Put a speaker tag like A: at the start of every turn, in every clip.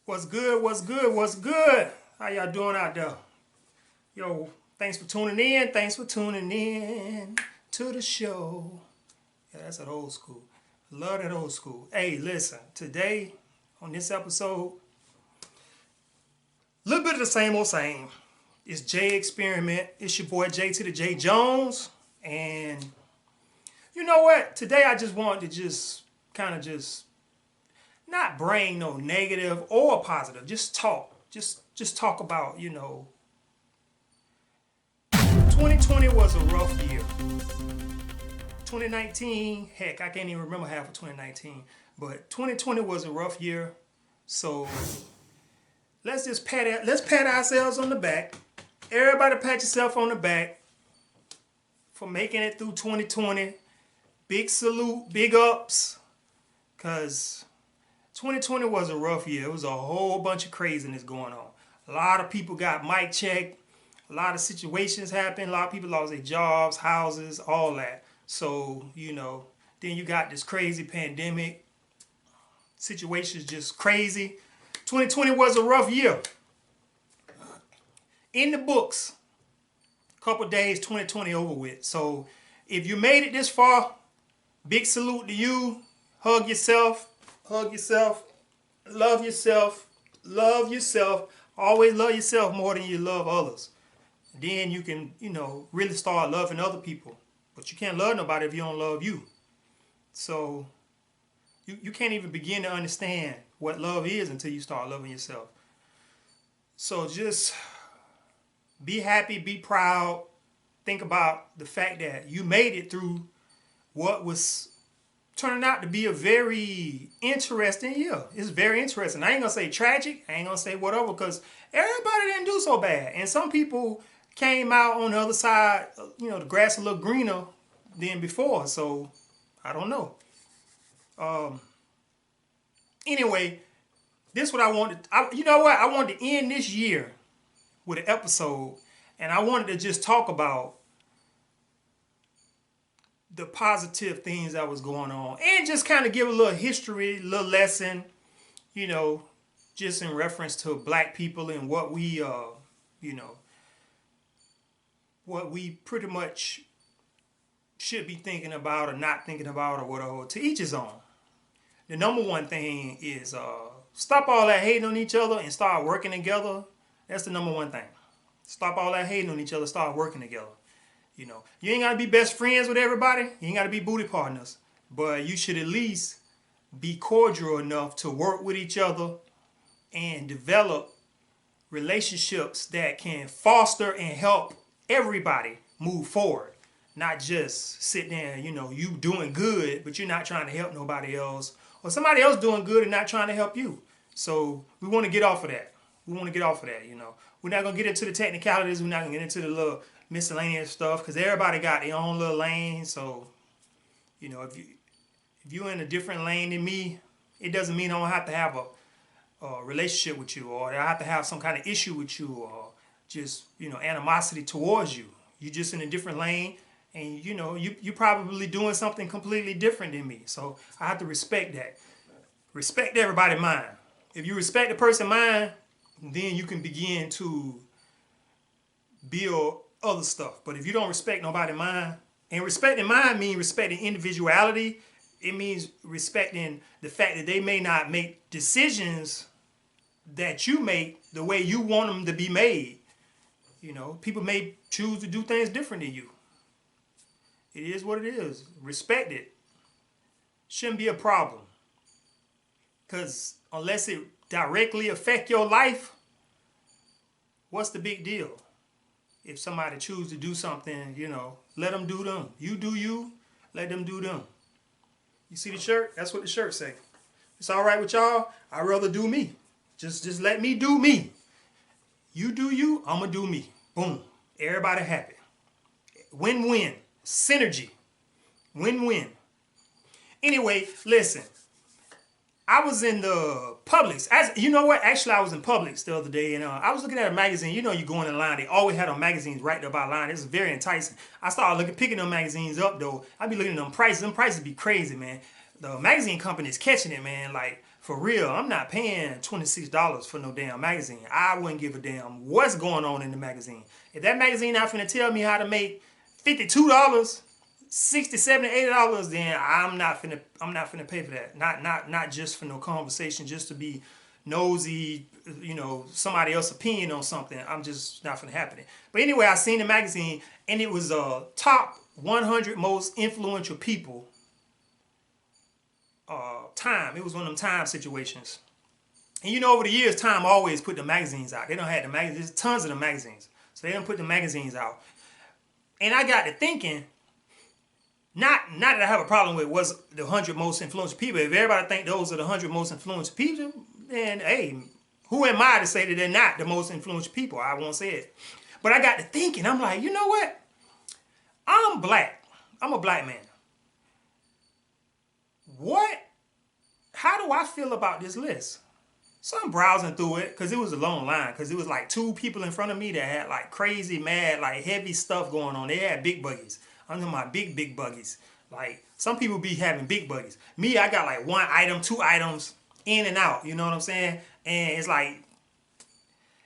A: What's good? What's good? What's good? How y'all doing out there? Yo, thanks for tuning in. Thanks for tuning in to the show. Yeah, that's that old school. Love that old school. Hey, listen, today on this episode, a little bit of the same old same. It's J Experiment. It's your boy J to the J Jones. And you know what? Today I just wanted to just not bring no negative or positive. Just talk. Just talk about, 2020 was a rough year. 2019, heck, I can't even remember half of 2019. But 2020 was a rough year. So let's pat ourselves on the back. Everybody pat yourself on the back for making it through 2020. Big salute, big ups. Cause 2020 was a rough year. It was a whole bunch of craziness going on. A lot of people got mic checked. A lot of situations happened. A lot of people lost their jobs, houses, all that. So, then you got this crazy pandemic. Situations just crazy. 2020 was a rough year. In the books, couple days, 2020 over with. So if you made it this far, big salute to you. Hug yourself. Hug yourself. Love yourself. Love yourself. Always love yourself more than you love others. Then you can, really start loving other people. But you can't love nobody if you don't love you. So you can't even begin to understand what love is until you start loving yourself. So just be happy, be proud. Think about the fact that you made it through what was turning out to be a very interesting year. It's very interesting. I ain't gonna say tragic. I ain't gonna say whatever because everybody didn't do so bad. And some people came out on the other side, the grass a little greener than before. So I don't know. Anyway, this is what I wanted. You know what? I wanted to end this year with an episode, and I wanted to just talk about the positive things that was going on and just kind of give a little history, a little lesson, just in reference to black people and what we, what we pretty much should be thinking about or not thinking about or whatever. To each his own. The number one thing is stop all that hating on each other and start working together. That's the number one thing. Stop all that hating on each other, start working together. You ain't got to be best friends with everybody. You ain't got to be booty partners. But you should at least be cordial enough to work with each other and develop relationships that can foster and help everybody move forward. Not just sit there, you doing good, but you're not trying to help nobody else. Or somebody else doing good and not trying to help you. So we want to get off of that. We're not going to get into the technicalities. We're not going to get into the little miscellaneous stuff because everybody got their own little lane. So, if you're in a different lane than me, it doesn't mean I don't have to have a relationship with you or I have to have some kind of issue with you or just, animosity towards you. You're just in a different lane and, you're probably doing something completely different than me. So I have to respect that. Respect everybody's mind. If you respect the person's mind, then you can begin to build other stuff. But if you don't respect nobody's mind, and respecting mind means respecting individuality, it means respecting the fact that they may not make decisions that you make the way you want them to be made. People may choose to do things different than you. It is what it is. Respect it. Shouldn't be a problem. Because unless it directly affect your life, what's the big deal? If somebody choose to do something, let them do them. You do you, let them do them. You see the shirt? That's what the shirt say. It's all right with y'all. I'd rather do me. Just let me do me. You do you, I'ma do me. Boom. Everybody happy. Win-win. Synergy. Win-win. Anyway, listen. I was in the Publix. You know what? Actually, I was in Publix the other day, and I was looking at a magazine. You go in line. They always had on magazines right there by line. It's very enticing. I started picking them magazines up, though. I be looking at them prices. Them prices be crazy, man. The magazine company is catching it, man. Like For real, I'm not paying $26 for no damn magazine. I wouldn't give a damn what's going on in the magazine. If that magazine not finna tell me how to make $52, $60, $70, $80, then I'm not finna pay for that. Not just for no conversation, just to be nosy, somebody else's opinion on something. I'm just not finna happen it. But anyway, I seen the magazine, and it was top 100 most influential people. Time. It was one of them Time situations. And over the years, Time always put the magazines out. They don't have the magazines. There's tons of the magazines. So they don't put the magazines out. And I got to thinking, not that I have a problem with what's the 100 most influential people. If everybody think those are the 100 most influential people, then hey, who am I to say that they're not the most influential people? I won't say it. But I got to thinking, I'm like, you know what? I'm black. I'm a black man. How do I feel about this list? So I'm browsing through it, because it was a long line, because it was like 2 people in front of me that had like crazy, mad, like heavy stuff going on. They had big buggies. I'm talking about big buggies. Like, some people be having big buggies. Me, I got like 1 item, 2 items, in and out. You know what I'm saying? And it's like,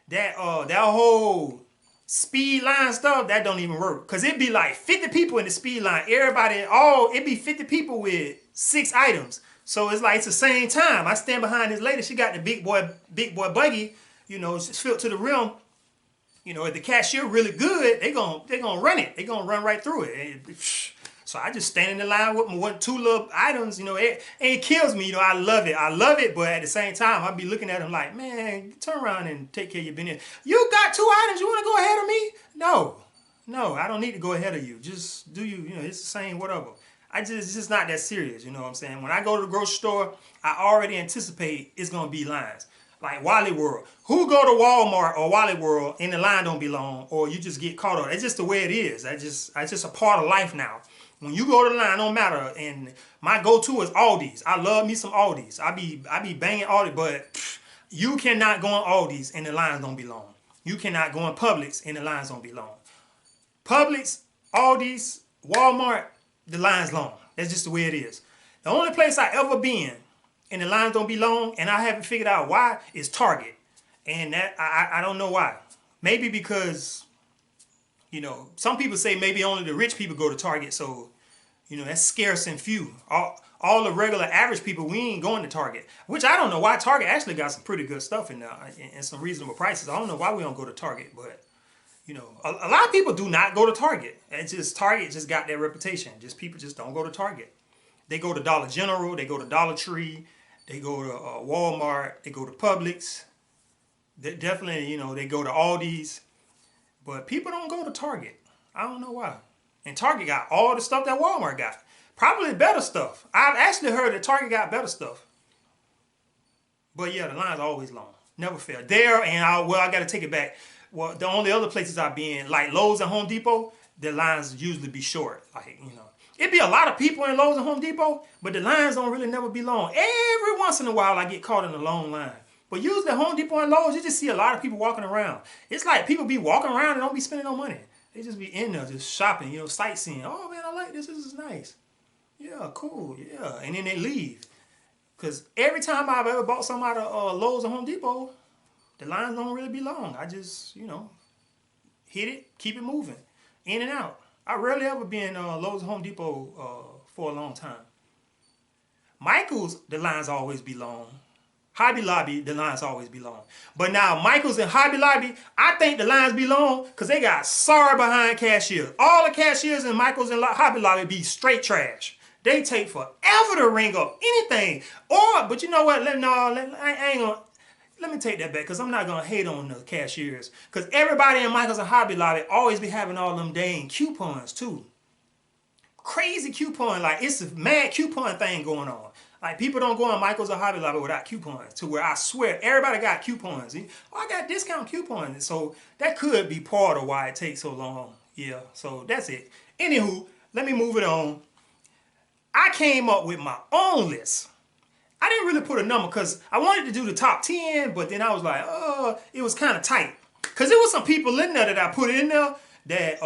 A: that whole speed line stuff, that don't even work. Because it'd be like 50 people in the speed line. It'd be 50 people with 6 items. So it's like, it's the same time. I stand behind this lady. She got the big boy buggy. It's filled to the rim. If the cashier really good, they gonna run it. They gonna run right through it. So I just stand in the line with my 2 little items. It kills me. I love it. But at the same time, I be looking at them like, man, turn around and take care of your business. You got 2 items. You want to go ahead of me? No, I don't need to go ahead of you. Just do you. It's the same, whatever. It's just not that serious, you know what I'm saying? When I go to the grocery store, I already anticipate it's going to be lines. Like Wally World. Who go to Walmart or Wally World and the line don't be long, or you just get caught up? It's just the way it is. That's just a part of life now. When you go to the line, don't matter. And my go-to is Aldi's. I love me some Aldi's. I be banging Aldi, but you cannot go on Aldi's and the lines don't be long. You cannot go on Publix and the lines don't be long. Publix, Aldi's, Walmart, the line's long. That's just the way it is. The only place I ever been and the lines don't be long, and I haven't figured out why, is Target. And that I don't know why. Maybe because, some people say maybe only the rich people go to Target, so, that's scarce and few. All the regular average people, we ain't going to Target. Which I don't know why. Target actually got some pretty good stuff in there and some reasonable prices. I don't know why we don't go to Target, but a lot of people do not go to Target. It's just Target just got their reputation. People just don't go to Target. They go to Dollar General. They go to Dollar Tree. They go to Walmart. They go to Publix. They definitely, they go to Aldi's. But people don't go to Target. I don't know why. And Target got all the stuff that Walmart got. Probably better stuff. I've actually heard that Target got better stuff. But yeah, the line's always long. Never fail. There, and I got to take it back. Well, the only other places I've been, like Lowe's and Home Depot, the lines usually be short. Like, it'd be a lot of people in Lowe's and Home Depot, but the lines don't really never be long. Every once in a while, I get caught in a long line. But usually at Home Depot and Lowe's, you just see a lot of people walking around. It's like people be walking around and don't be spending no money. They just be in there just shopping, sightseeing. Oh, man, I like this. This is nice. Yeah, cool. Yeah. And then they leave. Because every time I've ever bought something out of Lowe's or Home Depot, the lines don't really be long. I just, hit it, keep it moving, in and out. I rarely ever been Lowe's or Home Depot for a long time. Michael's, the lines always be long. Hobby Lobby, the lines always be long. But now, Michael's and Hobby Lobby, I think the lines be long because they got sorry behind cashiers. All the cashiers in Michael's and Hobby Lobby be straight trash. They take forever to ring up anything. But you know what? Let me take that back, because I'm not going to hate on the cashiers. Because everybody in Michael's and Hobby Lobby always be having all them dang coupons, too. Crazy coupon. Like, it's a mad coupon thing going on. Like, people don't go in Michael's or Hobby Lobby without coupons. To where I swear, everybody got coupons. Oh, I got discount coupons. So, that could be part of why it takes so long. Yeah, so that's it. Anywho, let me move it on. I came up with my own list. I didn't really put a number because I wanted to do the top 10, but then I was like, it was kind of tight. Because there was some people in there that I put in there that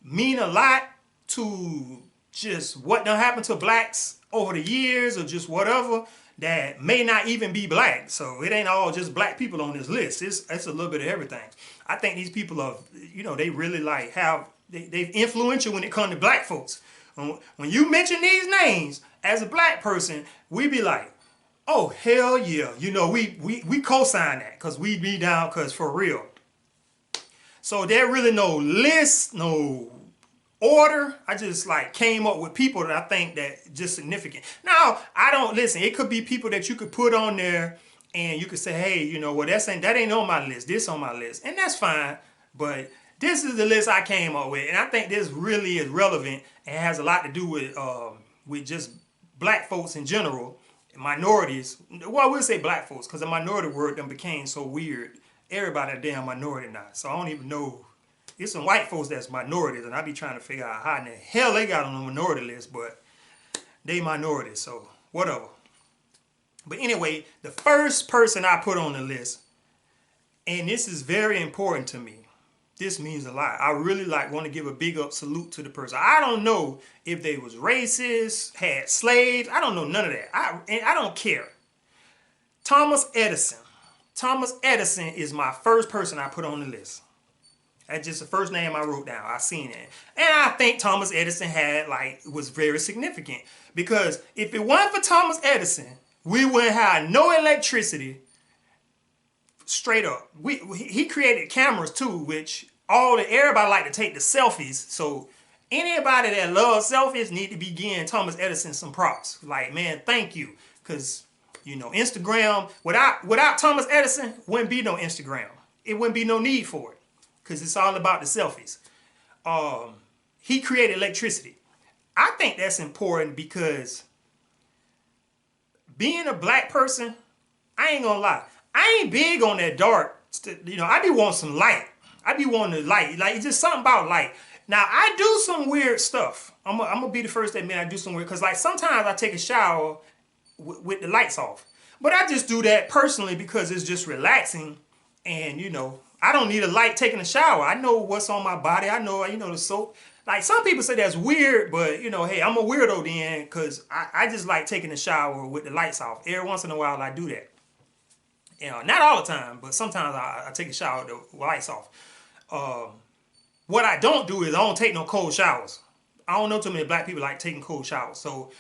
A: mean a lot to just what done happened to blacks over the years or just whatever. that may not even be black. So it ain't all just black people on this list. It's a little bit of everything. I think these people are, they really like they've influential when it comes to black folks. When you mention these names as a black person, we be like, oh, hell yeah. We co-sign that because we be down because for real. So there really no list, no order. I just like came up with people that I think that just significant. Now, I don't listen. It could be people that you could put on there and you could say, hey, well, that ain't on my list. This on my list. And that's fine. But this is the list I came up with. And I think this really is relevant and has a lot to do with just black folks in general, minorities. Well, we'll say black folks because the minority word then became so weird. Everybody a damn minority now. So I don't even know. It's some white folks that's minorities, and I be trying to figure out how in the hell they got on the minority list, but they minorities, so whatever. But anyway, the first person I put on the list, and this is very important to me. This means a lot. I really want to give a big up salute to the person. I don't know if they was racist, had slaves. I don't know none of that. I don't care. Thomas Edison. Thomas Edison is my first person I put on the list. That's just the first name I wrote down. I seen it. And I think Thomas Edison was very significant. Because if it wasn't for Thomas Edison, we wouldn't have no electricity. Straight up. He created cameras too, which everybody like to take the selfies. So anybody that loves selfies need to be giving Thomas Edison some props. Like, man, thank you. Because Instagram, without Thomas Edison, wouldn't be no Instagram. It wouldn't be no need for it. Because it's all about the selfies. He created electricity. I think that's important because being a black person, I ain't gonna lie. I ain't big on that dark. I be wanting some light. I be wanting the light. Like, it's just something about light. Now, I do some weird stuff. I'm gonna be the first to admit I do some weird. Because, sometimes I take a shower with the lights off. But I just do that personally because it's just relaxing. And, I don't need a light taking a shower. I know what's on my body. I know, the soap. Like, some people say that's weird, but, hey, I'm a weirdo then because I just like taking a shower with the lights off. Every once in a while, I do that. Not all the time, but sometimes I take a shower with the lights off. What I don't do is I don't take no cold showers. I don't know too many black people like taking cold showers. So,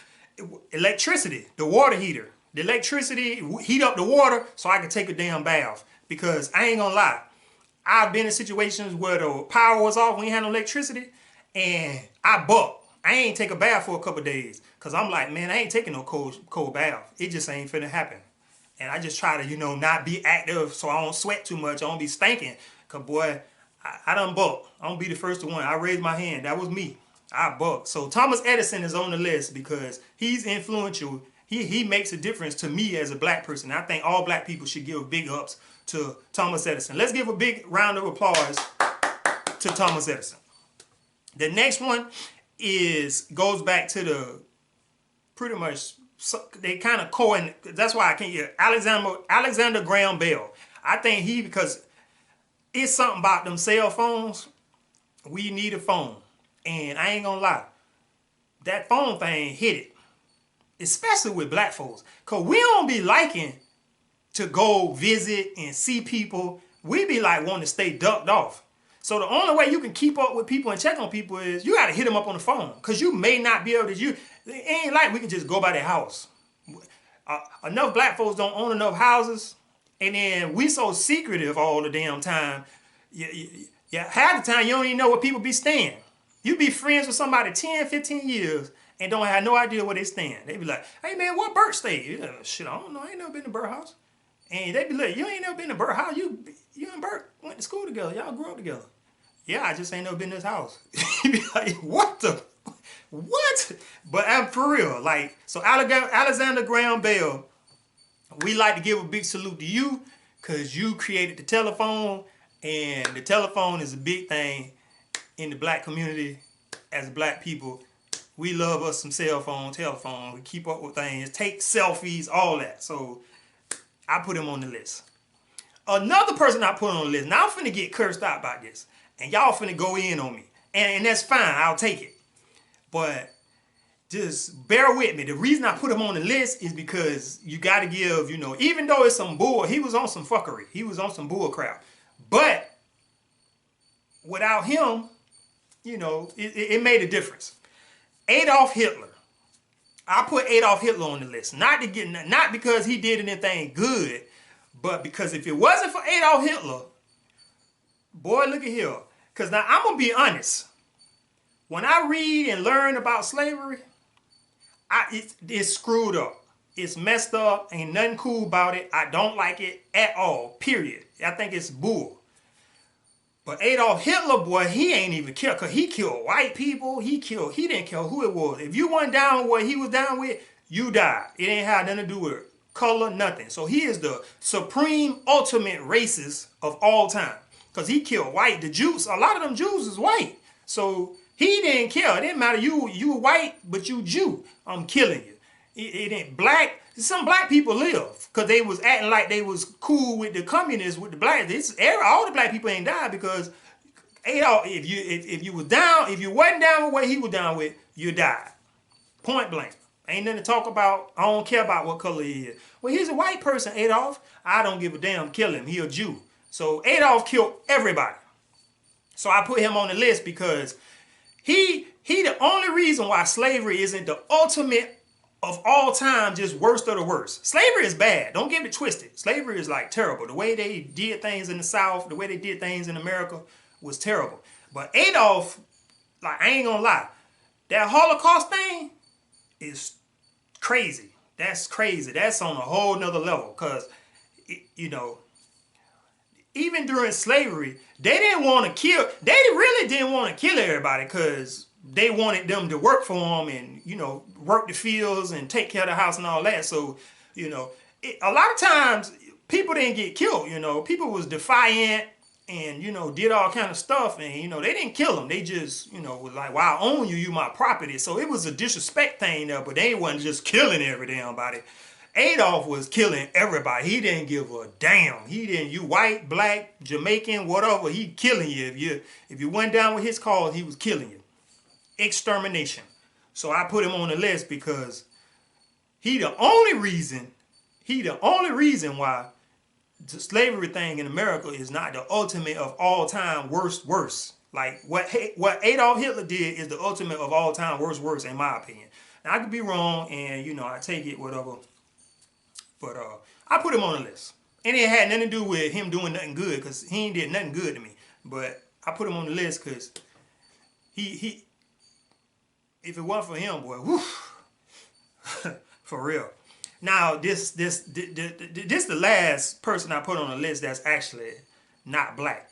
A: electricity, the water heater. The electricity, heat up the water so I can take a damn bath. Because I ain't gonna lie. I've been in situations where the power was off, we ain't had no electricity, and I bucked. I ain't take a bath for a couple days. Because I'm like, man, I ain't taking no cold bath. It just ain't finna happen. And I just try to, not be active so I don't sweat too much. I don't be stinking. Because, boy, I done bucked. I'm going to be the first one. I raised my hand. That was me. I bucked. So Thomas Edison is on the list because he's influential. He makes a difference to me as a black person. I think all black people should give big ups to Thomas Edison. Let's give a big round of applause to Thomas Edison. The next one goes back to the pretty much, they kind of that's why I can't hear Alexander Graham Bell. I think because it's something about them cell phones. We need a phone. And I ain't gonna lie, that phone thing hit it. Especially with black folks. Because we don't be liking to go visit and see people. We be wanting to stay ducked off. So the only way you can keep up with people and check on people is you got to hit them up on the phone. Because you may not be able to. It ain't like we can just go by their house. Enough black folks don't own enough houses. And then we so secretive all the damn time. Yeah, half the time you don't even know where people be staying. You be friends with somebody 10, 15 years and don't have no idea where they stand. They be like, hey man, where Bert stay? Shit, I don't know. I ain't never been to Bert house. And they be like, you ain't never been to Bert house? You and Bert went to school together. Y'all grew up together. Yeah, I just ain't never been to his house. You be like, what? But I'm for real. So Alexander Graham Bell, we like to give a big salute to you because you created the telephone, and the telephone is a big thing in the black community. As black people, we love us some telephone. We keep up with things, take selfies, all that. So I put him on the list. Another person I put on the list, now I'm finna get cursed out by this, and y'all finna go in on me. And that's fine, I'll take it. But just bear with me. The reason I put him on the list is because you got to give, you know, even though it's some bull, he was on some fuckery. He was on some bull crap. But without him, you know, it made a difference. Adolf Hitler. I put Adolf Hitler on the list. Not because he did anything good, but because if it wasn't for Adolf Hitler, boy, look at here. Because now I'm going to be honest. When I read and learn about slavery, it's screwed up. It's messed up. Ain't nothing cool about it. I don't like it at all, period. I think it's bull. But Adolf Hitler, boy, he ain't even killed, because he killed white people. He didn't care who it was. If you weren't down with what he was down with, you died. It ain't had nothing to do with color, nothing. So he is the supreme, ultimate racist of all time. Because he killed white. The Jews, a lot of them Jews is white. So he didn't care. It didn't matter. You white, but you Jew. I'm killing you. It ain't black. Some black people live because they was acting like they was cool with the communists, with the blacks. All the black people ain't died because Adolf, if you was down, if you wasn't down with what he was down with, you died. Point blank. Ain't nothing to talk about. I don't care about what color he is. Well, he's a white person, Adolf. I don't give a damn. Kill him. He a Jew. So Adolf killed everybody. So I put him on the list because he the only reason why slavery isn't the ultimate of all time, just worst of the worst. Slavery is bad. Don't get it twisted. Slavery is like terrible. The way they did things in the South, the way they did things in America was terrible. But Adolf, like, I ain't gonna lie, that Holocaust thing is crazy. That's crazy. That's on a whole nother level. Because, you know, even during slavery, they really didn't want to kill everybody because they wanted them to work for them and, you know, work the fields and take care of the house and all that. So, you know, a lot of times people didn't get killed, you know. People was defiant and, you know, did all kind of stuff. And, you know, they didn't kill them. They just, you know, was like, well, I own you, you my property. So it was a disrespect thing there, but they wasn't just killing every damn body. Adolf was killing everybody. He didn't give a damn. You white, black, Jamaican, whatever, he killing you. If you went down with his cause, he was killing you. Extermination. So I put him on the list because he the only reason why the slavery thing in America is not the ultimate of all time worst. Like what Adolf Hitler did is the ultimate of all time worst in my opinion. Now I could be wrong and, you know, I take it whatever. But I put him on the list. And it had nothing to do with him doing nothing good because he ain't did nothing good to me. But I put him on the list because he if it wasn't for him, boy, whew, for real. Now, this the last person I put on the list that's actually not black.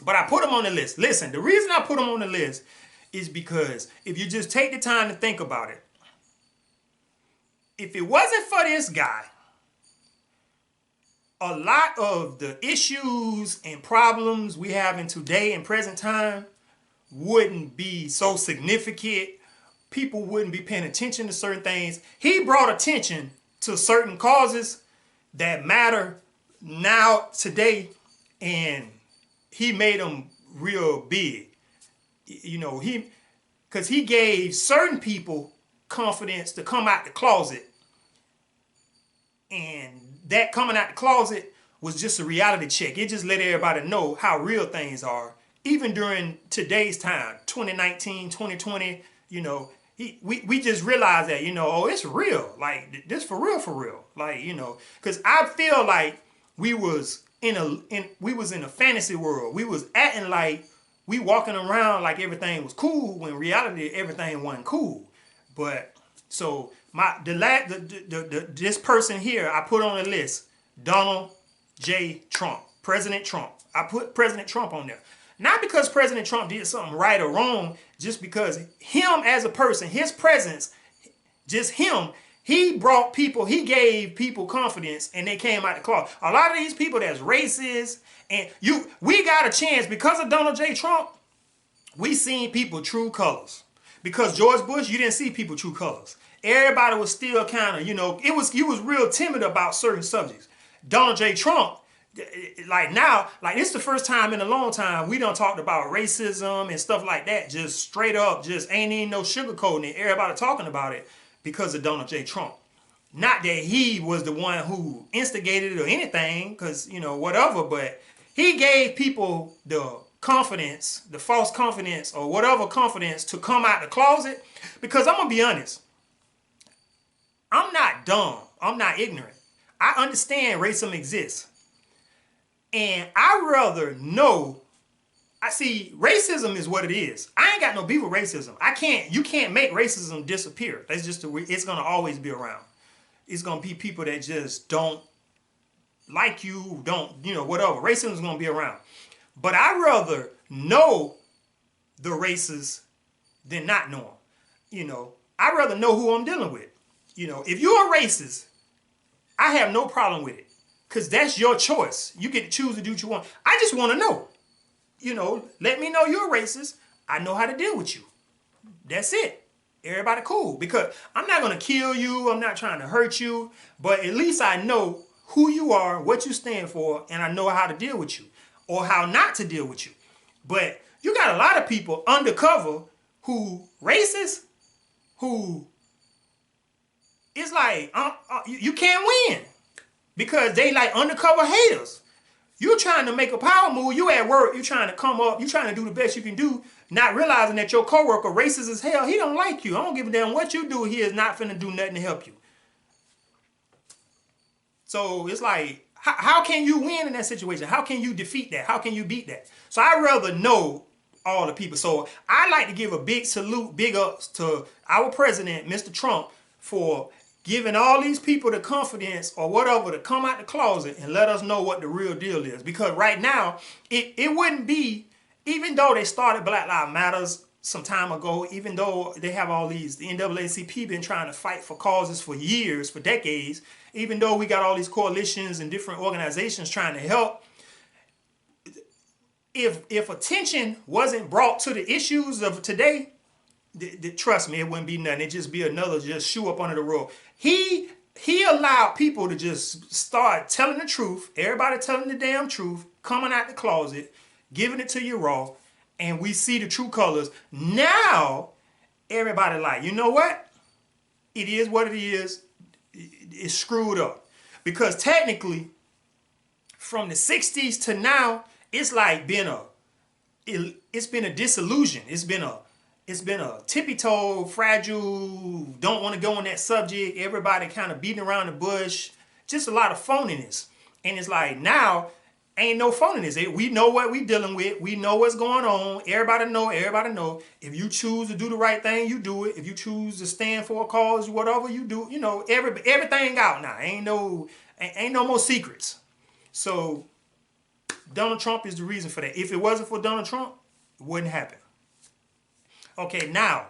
A: But I put him on the list. Listen, the reason I put him on the list is because if you just take the time to think about it, if it wasn't for this guy, a lot of the issues and problems we have in today in present time wouldn't be so significant. People wouldn't be paying attention to certain things. He brought attention to certain causes that matter now, today, and he made them real big. You know, because he gave certain people confidence to come out the closet. And that coming out the closet was just a reality check. It just let everybody know how real things are. Even during today's time, 2019, 2020, you know, we just realized that, you know, oh, it's real. Like, this for real. Like, you know, because I feel like we was in a fantasy world. We was acting like we walking around like everything was cool when in reality everything wasn't cool. But so this person here I put on the list, Donald J. Trump, President Trump. I put President Trump on there. Not because President Trump did something right or wrong, just because him as a person, his presence, just him, he gave people confidence and they came out the closet. A lot of these people that's racist and we got a chance because of Donald J. Trump, we seen people true colors. Because George Bush, you didn't see people true colors. Everybody was still kind of, you know, you was real timid about certain subjects. Donald J. Trump, like now, like this is the first time in a long time we done talked about racism and stuff like that, just straight up, just ain't even no sugarcoating it. Everybody talking about it because of Donald J. Trump. Not that he was the one who instigated it or anything, because, you know, whatever, but he gave people the confidence, the false confidence or whatever confidence to come out the closet. Because I'm going to be honest, I'm not dumb. I'm not ignorant. I understand racism exists. And I rather know, I see racism is what it is. I ain't got no beef with racism. You can't make racism disappear. That's just it's going to always be around. It's going to be people that just don't like you, don't, you know, whatever. Racism is going to be around. But I rather know the races than not know them. You know, I rather know who I'm dealing with. You know, if you're a racist, I have no problem with it. Because that's your choice. You get to choose to do what you want. I just want to know. You know, let me know you're racist. I know how to deal with you. That's it. Everybody cool. Because I'm not going to kill you. I'm not trying to hurt you. But at least I know who you are, what you stand for, and I know how to deal with you. Or how not to deal with you. But you got a lot of people undercover who racist, who it's like, you can't win. Because they like undercover haters. You're trying to make a power move. You at work. You're trying to come up. You're trying to do the best you can do. Not realizing that your coworker racist as hell. He don't like you. I don't give a damn what you do. He is not finna do nothing to help you. So it's like, how can you win in that situation? How can you defeat that? How can you beat that? So I'd rather know all the people. So I like to give a big salute, big ups to our president, Mr. Trump, for giving all these people the confidence or whatever to come out the closet and let us know what the real deal is. Because right now, it wouldn't be, even though they started Black Lives Matters some time ago, even though they have all these, the NAACP been trying to fight for causes for years, for decades, even though we got all these coalitions and different organizations trying to help, if attention wasn't brought to the issues of today, trust me, it wouldn't be nothing. It'd just be another just shoe up under the rug. He allowed people to just start telling the truth, everybody telling the damn truth, coming out the closet, giving it to you raw, and we see the true colors. Now, everybody like, you know what? It is what it is. It's screwed up. Because technically, from the 60s to now, it's like it's been a disillusion. It's been a tippy-toe, fragile, don't want to go on that subject. Everybody kind of beating around the bush. Just a lot of phoniness. And it's like now, ain't no phoniness. We know what we dealing with. We know what's going on. Everybody know. If you choose to do the right thing, you do it. If you choose to stand for a cause, whatever you do, you know, everything out now. Ain't no more secrets. So Donald Trump is the reason for that. If it wasn't for Donald Trump, it wouldn't happen. Okay, now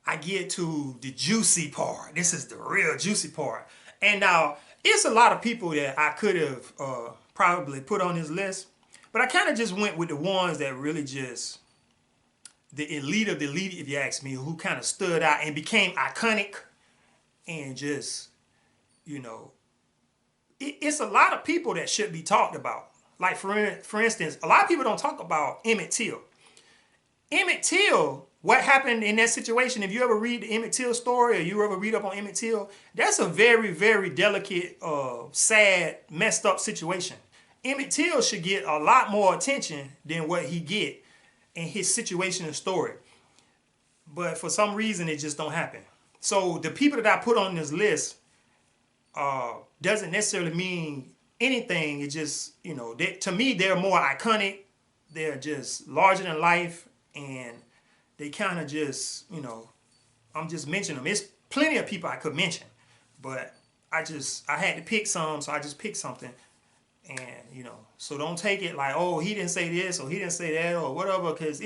A: I get to the juicy part. This is the real juicy part. And now, it's a lot of people that I could have probably put on this list, but I kind of just went with the ones that really just, the elite of the elite, if you ask me, who kind of stood out and became iconic and just, you know, it's a lot of people that should be talked about. Like, for instance, a lot of people don't talk about Emmett Till. Emmett Till, what happened in that situation, if you ever read the Emmett Till story or you ever read up on Emmett Till, that's a very, very delicate, sad, messed up situation. Emmett Till should get a lot more attention than what he get in his situation and story. But for some reason, it just don't happen. So the people that I put on this list doesn't necessarily mean anything. It just, you know, to me, they're more iconic. They're just larger than life. And they kind of just, you know, I'm just mentioning them. It's plenty of people I could mention. But I had to pick some, so I just picked something. And, you know, so don't take it like, oh, he didn't say this or he didn't say that or whatever. Because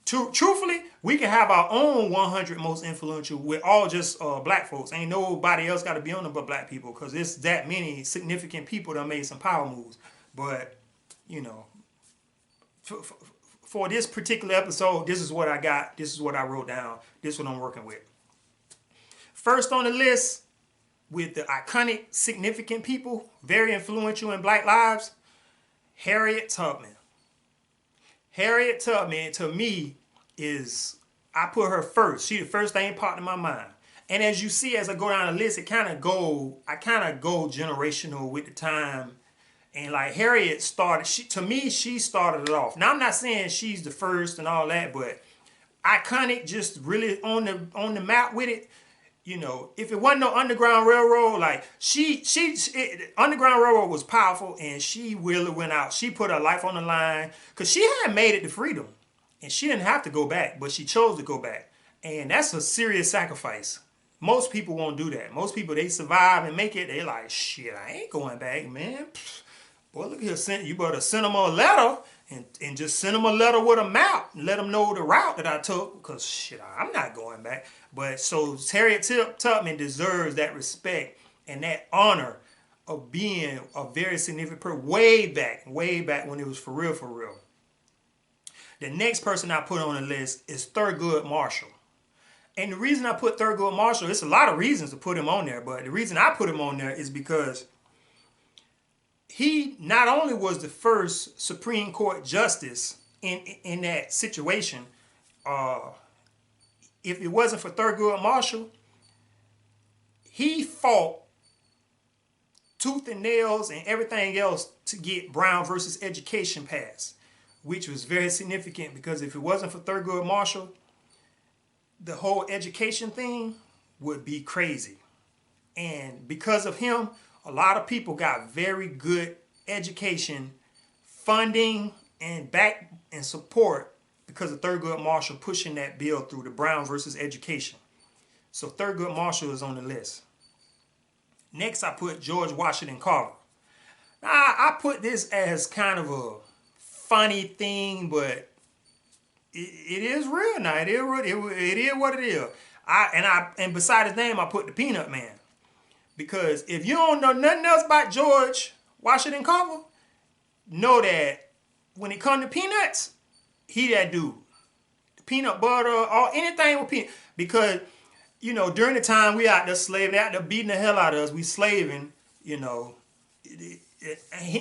A: truthfully, we can have our own 100 most influential with all just black folks. Ain't nobody else got to be on them but black people. Because it's that many significant people that made some power moves. But, you know, for this particular episode, this is what I got. This is what I wrote down. This is what I'm working with. First on the list, with the iconic, significant people, very influential in Black lives, Harriet Tubman. Harriet Tubman, to me, I put her first. She the first thing popped in my mind. And as you see, as I go down the list, I kind of go generational with the time. And like Harriet started, she started it off. Now I'm not saying she's the first and all that, but iconic, just really on the map with it. You know, if it wasn't no Underground Railroad, like Underground Railroad was powerful, and she really went out. She put her life on the line because she had made it to freedom, and she didn't have to go back, but she chose to go back, and that's a serious sacrifice. Most people won't do that. Most people, they survive and make it. They like, shit, I ain't going back, man. Boy, look here, you better send them a letter and just send them a letter with a map and let them know the route that I took, because shit, I'm not going back. But so Harriet Tubman deserves that respect and that honor of being a very significant person way back when it was for real, for real. The next person I put on the list is Thurgood Marshall. And the reason I put Thurgood Marshall, it's a lot of reasons to put him on there, but the reason I put him on there is because he not only was the first Supreme Court justice in that situation, if it wasn't for Thurgood Marshall, he fought tooth and nails and everything else to get Brown versus Education passed, which was very significant because if it wasn't for Thurgood Marshall, the whole education thing would be crazy. And because of him, a lot of people got very good education funding and back and support because of Thurgood Marshall pushing that bill through, the Brown versus Education. So Thurgood Marshall is on the list. Next, I put George Washington Carver. Now, I put this as kind of a funny thing, but it is real now. It is what it is. And beside his name, I put the Peanut Man. Because if you don't know nothing else about George Washington Carver, know that when it comes to peanuts, he that dude. Peanut butter or anything with peanut. Because, you know, during the time we out there slaving, they out there beating the hell out of us, we slaving, you know, it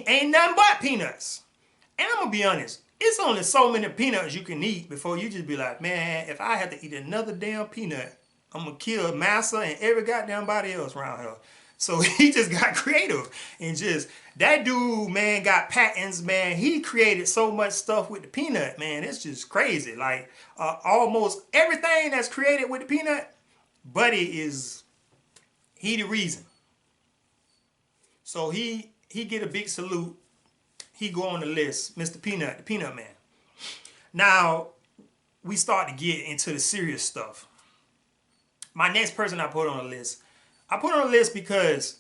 A: ain't nothing but peanuts. And I'm going to be honest, it's only so many peanuts you can eat before you just be like, man, if I had to eat another damn peanut, I'm going to kill Massa and every goddamn body else around here. So he just got creative and just, that dude, man, got patents, man. He created so much stuff with the peanut, man. It's just crazy. Like almost everything that's created with the peanut, Buddy he the reason. So he get a big salute. He go on the list, Mr. Peanut, the Peanut Man. Now, we start to get into the serious stuff. My next person I put on the list, because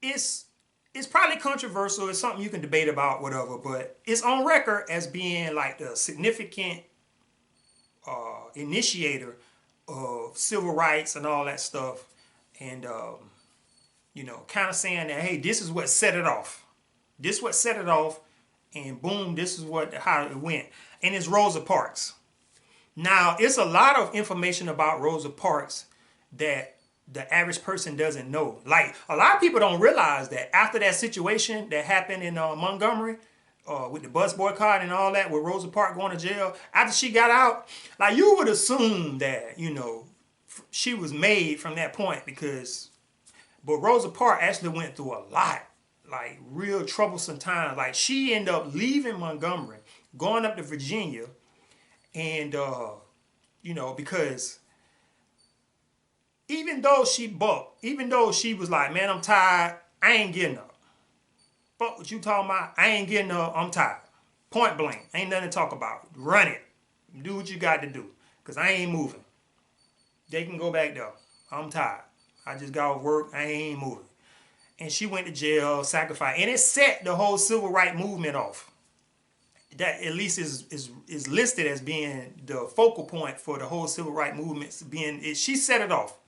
A: it's probably controversial. It's something you can debate about, whatever, but it's on record as being like the significant initiator of civil rights and all that stuff. And, you know, kind of saying that, hey, this is what set it off. This is what set it off. And boom, this is how it went. And it's Rosa Parks. Now, it's a lot of information about Rosa Parks that the average person doesn't know. Like, a lot of people don't realize that after that situation that happened in Montgomery, with the bus boycott and all that, with Rosa Parks going to jail, after she got out, like, you would assume that, you know, she was made from that point but Rosa Parks actually went through a lot, like, real troublesome times. Like, she ended up leaving Montgomery, going up to Virginia, and, you know, because even though she bucked, even though she was like, man, I'm tired, I ain't getting up. Fuck what you talking about, I ain't getting up, I'm tired. Point blank, ain't nothing to talk about. Run it. Do what you got to do, because I ain't moving. They can go back there. I'm tired. I just got off work, I ain't moving. And she went to jail, sacrificed, and it set the whole civil rights movement off. That at least is listed as being the focal point for the whole civil rights movement. She set it off,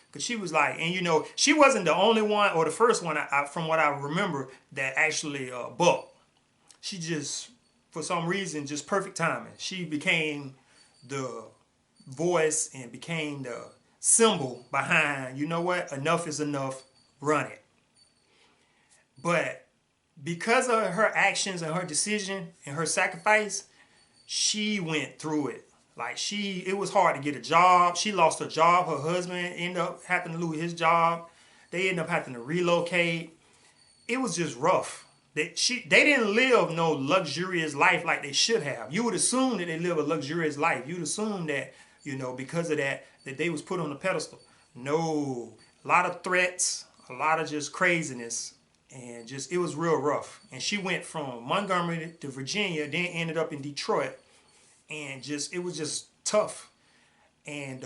A: because she was like, and you know, she wasn't the only one or the first one, from what I remember, that actually bucked. She just, for some reason, just perfect timing. She became the voice and became the symbol behind, you know what, enough is enough, run it. But because of her actions and her decision and her sacrifice, she went through it. Like it was hard to get a job. She lost her job. Her husband ended up having to lose his job. They ended up having to relocate. It was just rough. They didn't live no luxurious life like they should have. You would assume that they live a luxurious life. You'd assume that, because of that they was put on a pedestal. No, a lot of threats, a lot of just craziness, and just it was real rough. And she went from Montgomery to Virginia, then ended up in Detroit, and it was just tough. And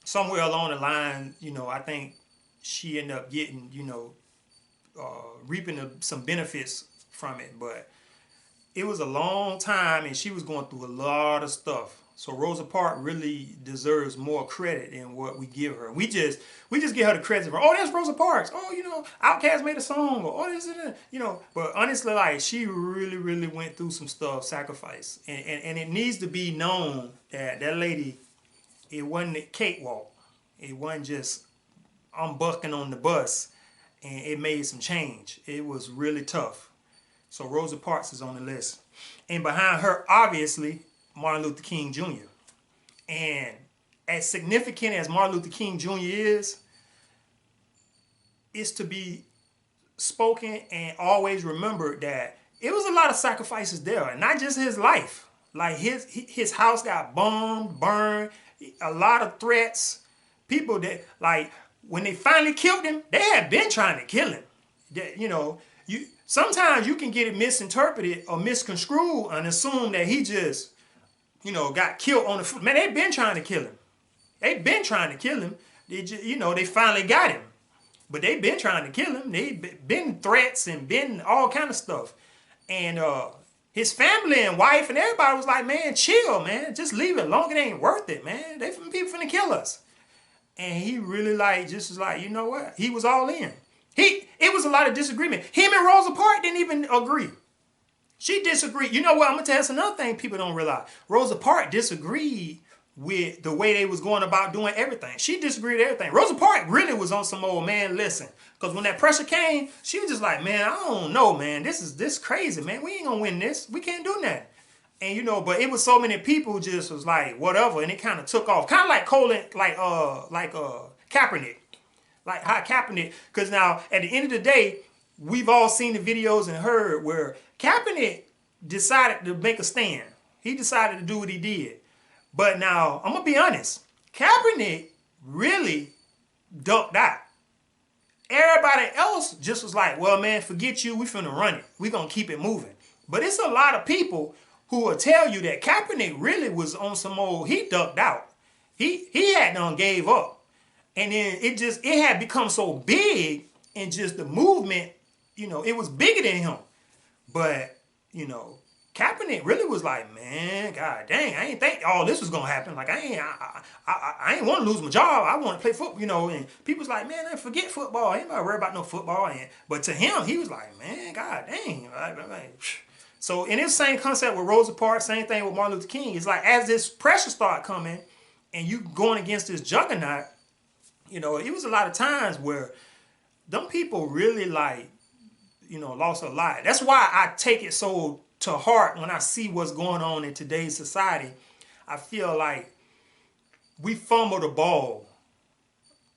A: somewhere along the line, I think she ended up getting, reaping some benefits from it. But it was a long time, and she was going through a lot of stuff. So Rosa Parks really deserves more credit than what we give her. We just give her the credit for, oh, that's Rosa Parks. Oh, Outkast made a song. Or, oh, this is it. But honestly, like, she really, really went through some stuff, sacrifice. And it needs to be known that lady, it wasn't a cakewalk. It wasn't just unbuckling on the bus and it made some change. It was really tough. So Rosa Parks is on the list. And behind her, obviously, Martin Luther King Jr. And as significant as Martin Luther King Jr. is, it's to be spoken and always remembered that it was a lot of sacrifices there, and not just his life. Like his house got bombed, burned, a lot of threats. People that, like, when they finally killed him, they had been trying to kill him. Sometimes you can get it misinterpreted or misconstrued and assume that he just, got killed on the foot. Man, they've been trying to kill him. They've been trying to kill him. They finally got him. But they've been trying to kill him. They've been threats and been all kind of stuff. And his family and wife and everybody was like, man, chill, man. Just leave it alone. It ain't worth it, man. People finna kill us. And he really just was like, you know what? He was all in. It was a lot of disagreement. Him and Rosa Parks didn't even agree. She disagreed. You know what? I'm going to tell you another thing people don't realize. Rosa Parks disagreed with the way they was going about doing everything. She disagreed with everything. Rosa Parks really was on some old, man, listen. Because when that pressure came, she was just like, man, I don't know, man. This crazy, man. We ain't going to win this. We can't do that. And, but it was so many people just was like, whatever. And it kind of took off. Kind of like Kaepernick. Like how Kaepernick. Because now, at the end of the day, we've all seen the videos and heard where Kaepernick decided to make a stand. He decided to do what he did. But now, I'm going to be honest. Kaepernick really ducked out. Everybody else just was like, well, man, forget you. We finna run it. We going to keep it moving. But it's a lot of people who will tell you that Kaepernick really was on some old, he ducked out. He had done gave up. And then it had become so big and just the movement, it was bigger than him. But, Kaepernick really was like, man, god dang, I ain't think all this was gonna happen. Like I ain't want to lose my job. I want to play football, and people was like, man, I forget football. I ain't about to worry about no football. But to him, he was like, man, god dang. So in this same concept with Rosa Parks, same thing with Martin Luther King. It's like as this pressure start coming and you going against this juggernaut, it was a lot of times where them people really lost a lot. That's why I take it so to heart when I see what's going on in today's society. I feel like we fumbled the ball.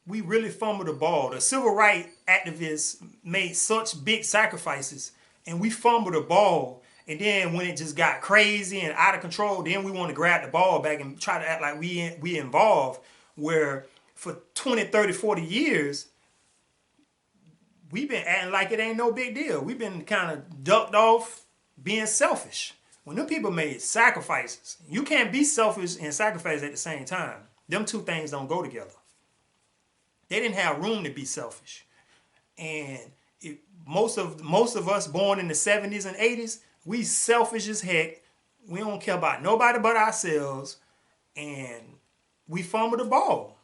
A: We really fumbled the ball. The civil rights activists made such big sacrifices and we fumbled the ball. And then when it just got crazy and out of control, then we want to grab the ball back and try to act like we involved, where for 20, 30, 40 years, we've been acting like it ain't no big deal. We've been kind of ducked off being selfish. When them people made sacrifices, you can't be selfish and sacrifice at the same time. Them two things don't go together. They didn't have room to be selfish. And most of us born in the 70s and 80s, we selfish as heck. We don't care about nobody but ourselves. And we fumbled the ball.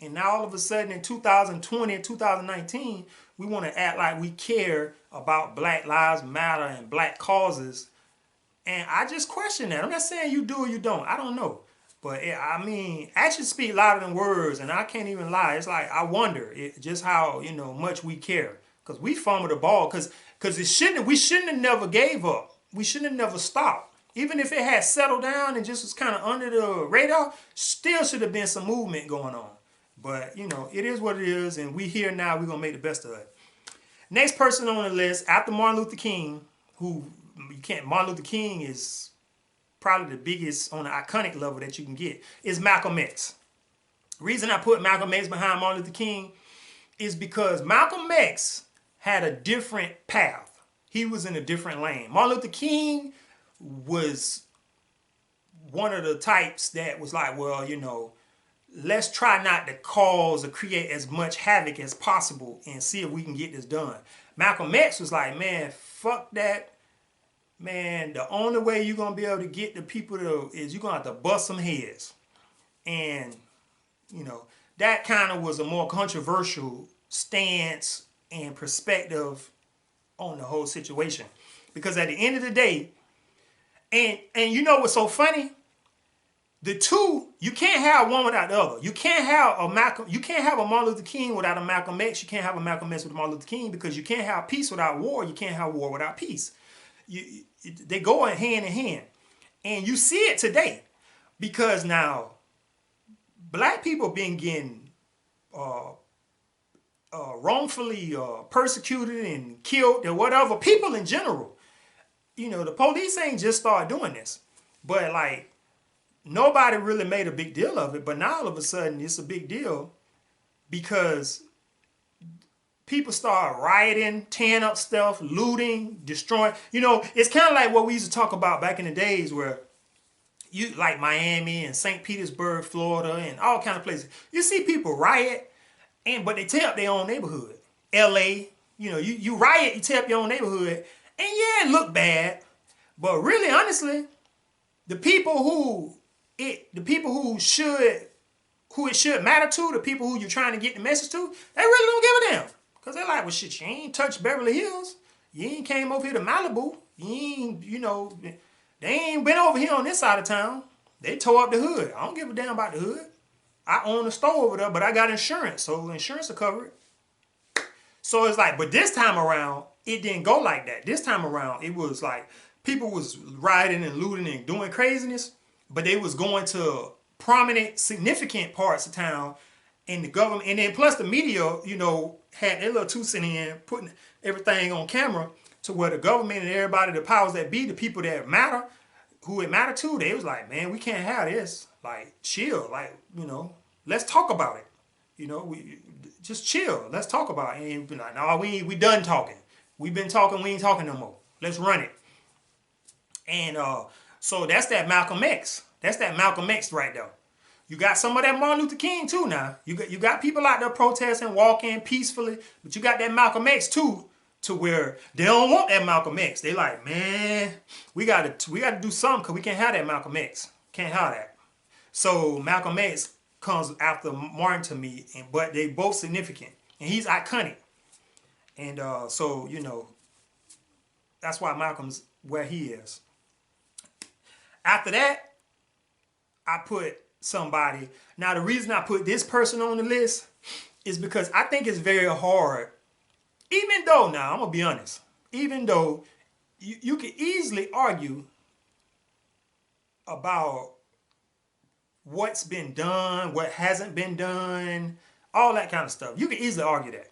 A: And now all of a sudden in 2020 and 2019, we want to act like we care about Black Lives Matter and black causes. And I just question that. I'm not saying you do or you don't. I don't know. But I mean, actions speak louder than words, and I can't even lie. It's like I wonder just how much we care, because we fumbled the ball, because we shouldn't have never gave up. We shouldn't have never stopped. Even if it had settled down and just was kind of under the radar, still should have been some movement going on. But it is what it is, and we here now. We're gonna make the best of it. Next person on the list after Martin Luther King, who you can't. Martin Luther King is probably the biggest on the iconic level that you can get, is Malcolm X. The reason I put Malcolm X behind Martin Luther King is because Malcolm X had a different path. He was in a different lane. Martin Luther King was one of the types that was like, well, let's try not to cause or create as much havoc as possible and see if we can get this done. Malcolm X was like, man, fuck that. Man, the only way you're going to be able to get the people is you're going to have to bust some heads. And, that kind of was a more controversial stance and perspective on the whole situation. Because at the end of the day, and you know what's so funny? The two, you can't have one without the other. You can't have a Martin Luther King without a Malcolm X. You can't have a Malcolm X with a Martin Luther King, because you can't have peace without war. You can't have war without peace. They go hand in hand. And you see it today, because now black people been getting wrongfully persecuted and killed and whatever. People in general. The police ain't just started doing this. But like, nobody really made a big deal of it. But now all of a sudden it's a big deal, because people start rioting, tearing up stuff, looting, destroying. It's kind of like what we used to talk about back in the days, where like Miami and St. Petersburg, Florida, and all kind of places. You see people riot, but they tear up their own neighborhood. L.A., you riot, you tear up your own neighborhood, and yeah, it look bad. But really, honestly, the people who it should matter to, the people who you're trying to get the message to, they really don't give a damn. Because they're like, well, shit, you ain't touched Beverly Hills. You ain't came over here to Malibu. You ain't, they ain't been over here on this side of town. They tore up the hood. I don't give a damn about the hood. I own a store over there, but I got insurance, so insurance will cover it. So it's like, but this time around, it didn't go like that. This time around, it was like, people was rioting and looting and doing craziness, but they was going to prominent, significant parts of town, and the government, and then plus the media, had their little 2 cents in, putting everything on camera, to where the government and everybody, the powers that be, the people that matter, who it mattered to, they was like, man, we can't have this. Like, chill. Like, let's talk about it. We just chill. Let's talk about it. And be like, no, we done talking. We've been talking. We ain't talking no more. Let's run it. And so that's that Malcolm X. That's that Malcolm X right there. You got some of that Martin Luther King too now. You got people out there protesting, walking peacefully, but you got that Malcolm X too, to where they don't want that Malcolm X. They like, man, we gotta do something, because we can't have that Malcolm X. Can't have that. So Malcolm X comes after Martin to me, but they both significant, and he's iconic. And so that's why Malcolm's where he is. After that, I put somebody. Now, the reason I put this person on the list is because I think it's very hard, even though, now, I'm going to be honest, even though you can easily argue about what's been done, what hasn't been done, all that kind of stuff. You can easily argue that,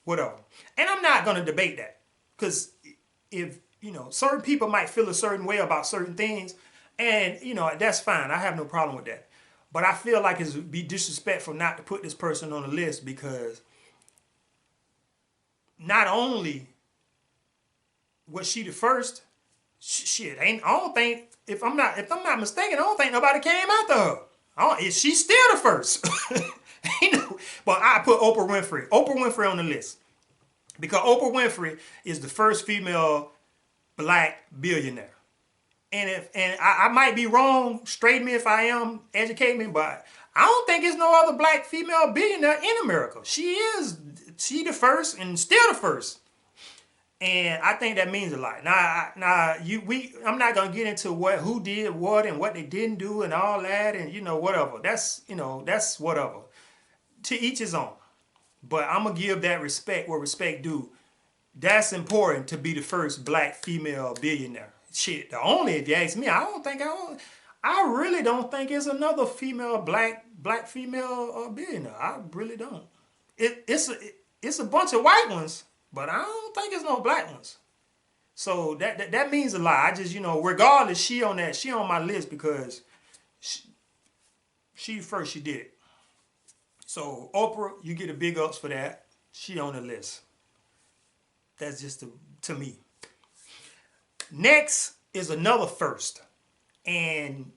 A: whatever. And I'm not going to debate that, because if, certain people might feel a certain way about certain things, and, that's fine. I have no problem with that. But I feel like it would be disrespectful not to put this person on the list, because not only was she the first, shit, I don't think, if I'm not mistaken, I don't think nobody came after her. She's still the first. But I put Oprah Winfrey on the list, because Oprah Winfrey is the first female black billionaire. And I might be wrong, straighten me if I am, educate me, but I don't think there's no other black female billionaire in America. She the first, and still the first. And I think that means a lot. I'm not gonna get into who did what and what they didn't do and all that and whatever. That's whatever. To each his own. But I'm gonna give that respect where respect due. That's important to be the first black female billionaire. Shit, the only, if you ask me, I really don't think it's another female black female billionaire. I really don't. It's a bunch of white ones, but I don't think it's no black ones. So that means a lot. I just regardless, she on my list because she first she did it. So Oprah, you get a big ups for that. She on the list. That's just to me. Next is another first. And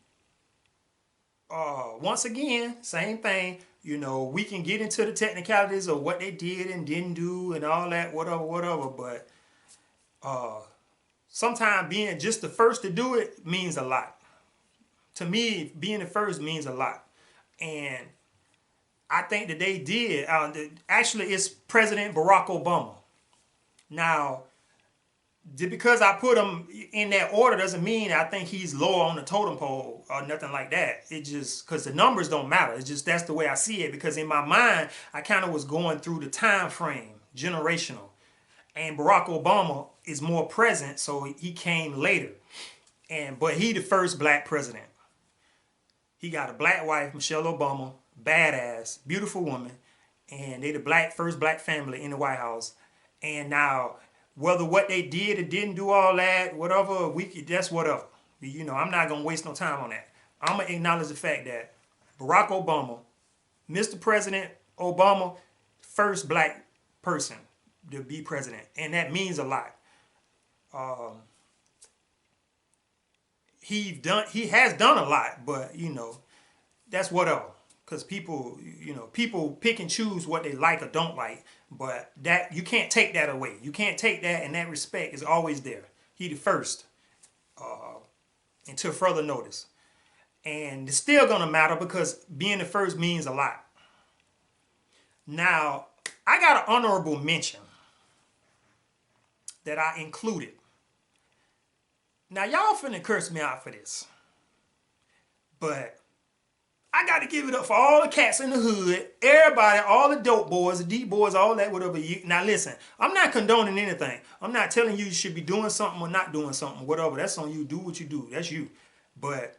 A: once again, same thing. We can get into the technicalities of what they did and didn't do and all that, whatever. But sometimes being just the first to do it means a lot. To me, being the first means a lot. And I think that they did. Actually, it's President Barack Obama. Now, because I put him in that order doesn't mean I think he's lower on the totem pole or nothing like that. It just, because the numbers don't matter. It's just that's the way I see it. Because in my mind, I kind of was going through the time frame, generational. And Barack Obama is more present, so he came later. But he the first black president. He got a black wife, Michelle Obama, badass, beautiful woman. And they the first black family in the White House. And now, whether what they did or didn't do all that, whatever, that's whatever. I'm not going to waste no time on that. I'm going to acknowledge the fact that Barack Obama, Mr. President Obama, first black person to be president. And that means a lot. He has done a lot, but, that's whatever. Because people pick and choose what they like or don't like. But that you can't take that away. You can't take that, and that respect is always there. He the first, until further notice. And it's still going to matter because being the first means a lot. Now, I got an honorable mention that I included. Now, y'all finna curse me out for this. But I got to give it up for all the cats in the hood, everybody, all the dope boys, the deep boys, all that, whatever. Now listen, I'm not condoning anything. I'm not telling you should be doing something or not doing something, whatever. That's on you. Do what you do. That's you. But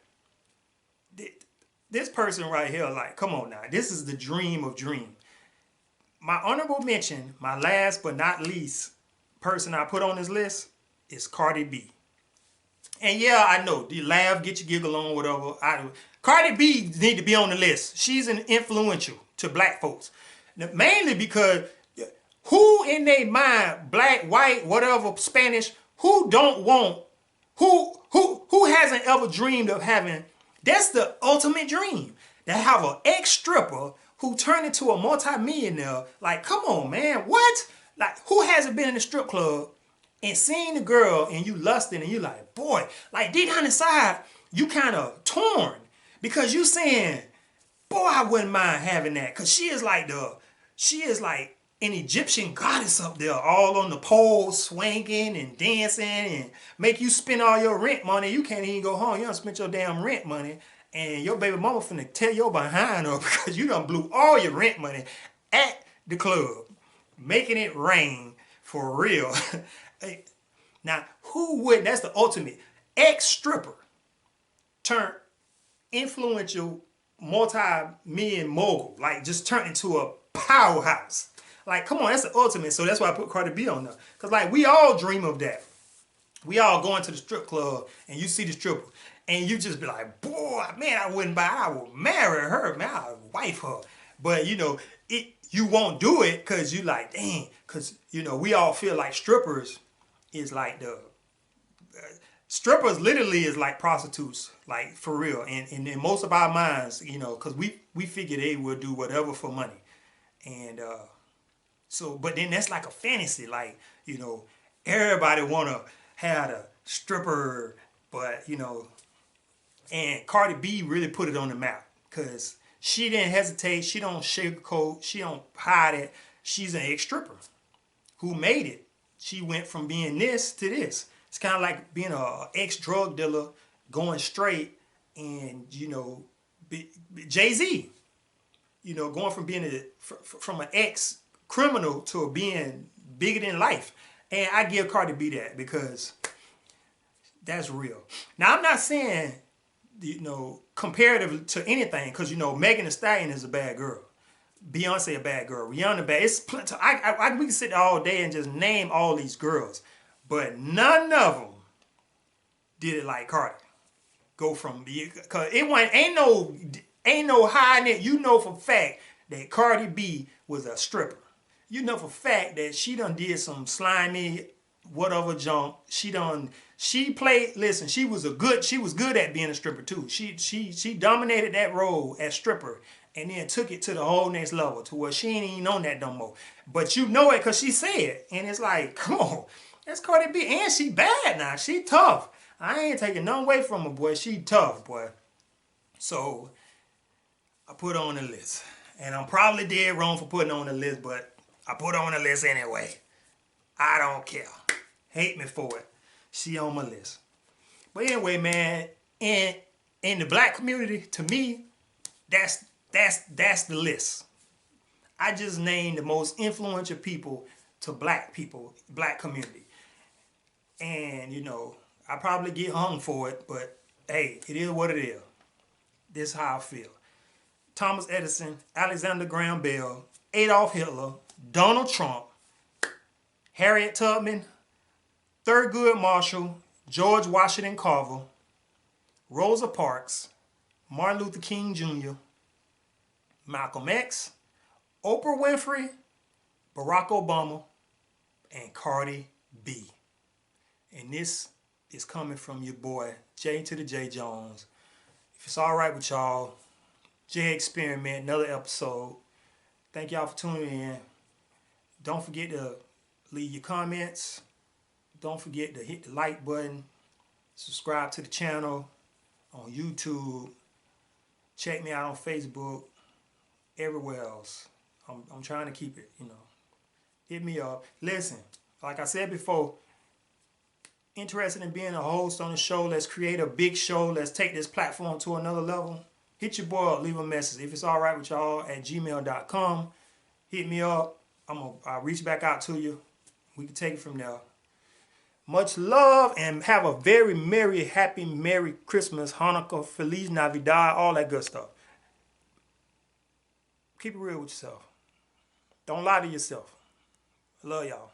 A: this person right here, like, come on now. This is the dream of dream. My honorable mention, my last but not least person I put on this list is Cardi B. And yeah, I know, the laugh, get your giggle on, whatever. Cardi B need to be on the list. She's an influential to black folks. Now, mainly because who in their mind, black, white, whatever, Spanish, who hasn't ever dreamed of having, that's the ultimate dream. To have an ex-stripper who turned into a multi-millionaire. Like, come on, man, what? Like, who hasn't been in a strip club and seen the girl and you lusting and you like, boy, like deep down inside, you kind of torn. Because you saying, boy, I wouldn't mind having that. Because she is like an Egyptian goddess up there, all on the pole, swinging and dancing and make you spend all your rent money. You can't even go home. You done spent your damn rent money. And your baby mama finna tear your behind up because you done blew all your rent money at the club. Making it rain for real. Now, who would, that's the ultimate. Ex-stripper turned influential multi-million mogul, like just turned into a powerhouse. Like, come on, that's the ultimate. So that's why I put Cardi B on there. Because, like, we all dream of that. We all going to the strip club and you see the stripper and you just be like, boy, man, I wouldn't buy, I would marry her, man, I would wife her. But, you won't do it because you like, dang, because, we all feel like strippers is like strippers literally is like prostitutes, like for real. And in most of our minds, because we figure they will do whatever for money. And so, but then that's like a fantasy, like, everybody want to have a stripper, but, and Cardi B really put it on the map because she didn't hesitate. She don't sugarcoat. She don't hide it. She's an ex-stripper who made it She went from being this to this. It's kind of like being a ex-drug dealer going straight, and you know, Jay-Z, you know, going from being from an ex-criminal to being bigger than life. And I give Cardi B that because that's real. Now I'm not saying, you know, comparative to anything, because you know Megan Thee Stallion is a bad girl. Beyonce a bad girl, Rihanna bad. It's plenty. We can sit there all day and just name all these girls, but none of them did it like Cardi. Go from, because it wasn't, ain't no hiding it. You know for a fact that Cardi B was a stripper. You know for a fact that she done did some slimy whatever junk. She played. Listen, she was good at being a stripper too. She dominated that role as stripper, and then took it to the whole next level to where she ain't even on that no more. But you know it because she said it. And it's like, come on, that's Cardi B. And she bad now. She tough. I ain't taking nothing away from her, boy. She tough, boy. So, I put her on the list. And I'm probably dead wrong for putting her on the list, but I put her on the list anyway. I don't care. Hate me for it. She on my list. But anyway, man, in the black community, to me, that's the list. I just named the most influential people to black people, black community. And, you know, I probably get hung for it, but hey, it is what it is. This is how I feel. Thomas Edison, Alexander Graham Bell, Adolf Hitler, Donald Trump, Harriet Tubman, Thurgood Marshall, George Washington Carver, Rosa Parks, Martin Luther King Jr., Malcolm X, Oprah Winfrey, Barack Obama, and Cardi B. And this is coming from your boy, J to the J Jones. If it's all right with y'all, J Experiment, another episode. Thank y'all for tuning in. Don't forget to leave your comments. Don't forget to hit the like button. Subscribe to the channel on YouTube. Check me out on Facebook. Everywhere else. I'm trying to keep it, you know. Hit me up. Listen, like I said before, interested in being a host on the show. Let's create a big show. Let's take this platform to another level. Hit your boy up. Leave a message. If it's all right with y'all, at gmail.com. Hit me up. I'll reach back out to you. We can take it from there. Much love, and have a very merry, happy, Merry Christmas, Hanukkah, Feliz Navidad, all that good stuff. Keep it real with yourself. Don't lie to yourself. I love y'all.